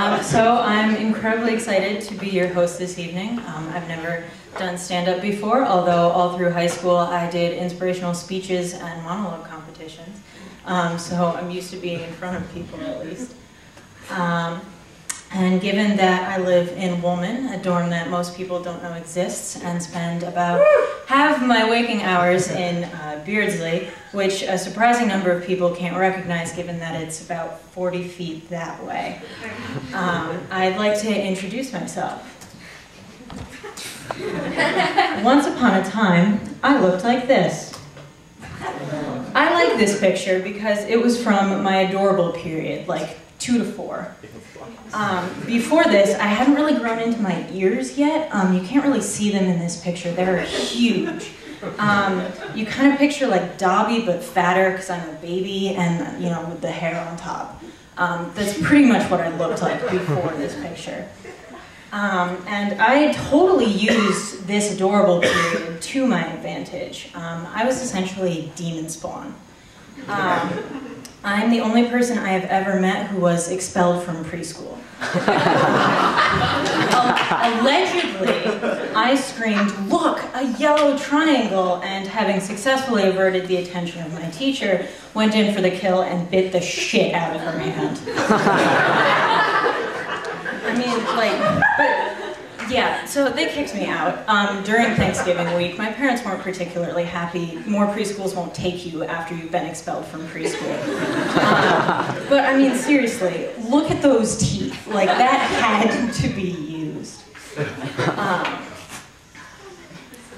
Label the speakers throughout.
Speaker 1: So I'm incredibly excited to be your host this evening. I've never done stand-up before, although all through high school I did inspirational speeches and monologue competitions. So I'm used to being in front of people at least. And given that I live in Woolman, a dorm that most people don't know exists, and spend about half my waking hours in Beardsley, which a surprising number of people can't recognize given that it's about 40 feet that way, I'd like to introduce myself. Once upon a time, I looked like this. I like this picture because it was from my adorable period, like 2 to 4. Before this, I hadn't really grown into my ears yet. You can't really see them in this picture. They're huge. You kind of picture like Dobby, but fatter because I'm a baby and, you know, with the hair on top. That's pretty much what I looked like before this picture. And I totally used this adorable period to my advantage. I was essentially demon spawn. I'm the only person I have ever met who was expelled from preschool. Allegedly, I screamed, "Look, a yellow triangle," and having successfully averted the attention of my teacher, went in for the kill and bit the shit out of her hand. I mean, like, but yeah, so they kicked me out during Thanksgiving week. My parents weren't particularly happy. More preschools won't take you after you've been expelled from preschool. But I mean, seriously, look at those teeth. Like, that had to be used.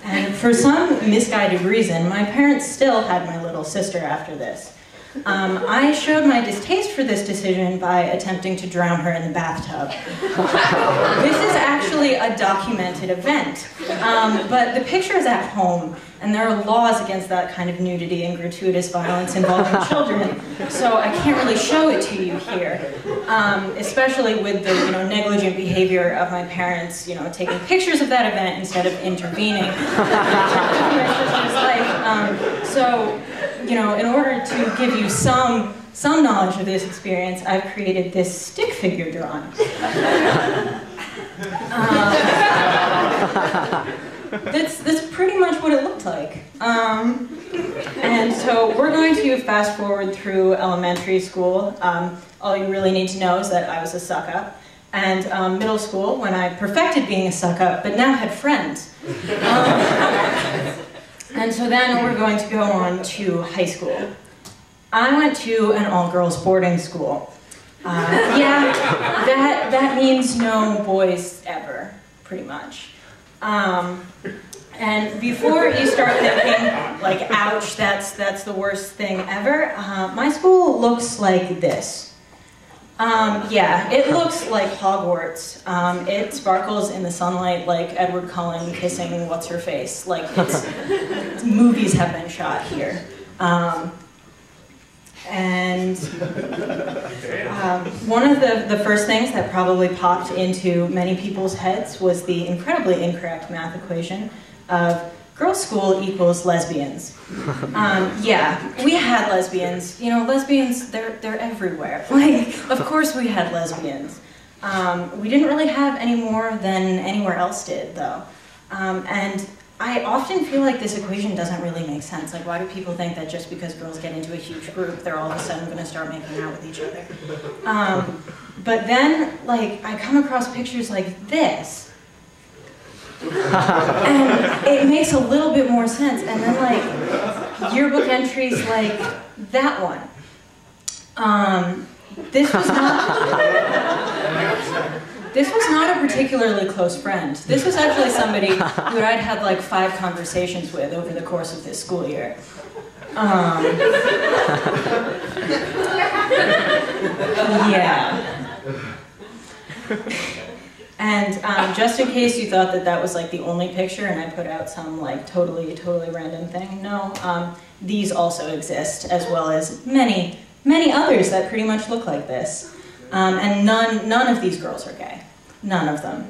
Speaker 1: And for some misguided reason, my parents still had my little sister after this. I showed my distaste for this decision by attempting to drown her in the bathtub. This is actually a documented event, but the picture is at home, and there are laws against that kind of nudity and gratuitous violence involving children, so I can't really show it to you here, especially with the negligent behavior of my parents, taking pictures of that event instead of intervening in my sister's life. So, in order to give you some knowledge of this experience, I've created this stick figure drawing. That's pretty much what it looked like. And so we're going to fast forward through elementary school. All you really need to know is that I was a suck-up. And middle school, when I perfected being a suck-up, but now had friends. And so then we're going to go on to high school. I went to an all-girls boarding school. Yeah, that means no boys ever, pretty much. And before you start thinking, like, ouch, that's the worst thing ever, my school looks like this. Yeah, it looks like Hogwarts. It sparkles in the sunlight like Edward Cullen kissing what's-her-face. Like, movies have been shot here. One of the first things that probably popped into many people's heads was the incredibly incorrect math equation of girls' school equals lesbians. Yeah, we had lesbians. Lesbians, they're everywhere. Like, of course we had lesbians. We didn't really have any more than anywhere else did, though. And I often feel like this equation doesn't really make sense. Like, why do people think that just because girls get into a huge group, they're all of a sudden going to start making out with each other? But then, like, I come across pictures like this, and it makes a little bit more sense. And then, like, yearbook entries like that one. This was not a particularly close friend. This was actually somebody who I'd had like 5 conversations with over the course of this school year. Yeah. And just in case you thought that was like the only picture and I put out some like totally random thing, no, these also exist, as well as many others that pretty much look like this. And none of these girls are gay. None of them.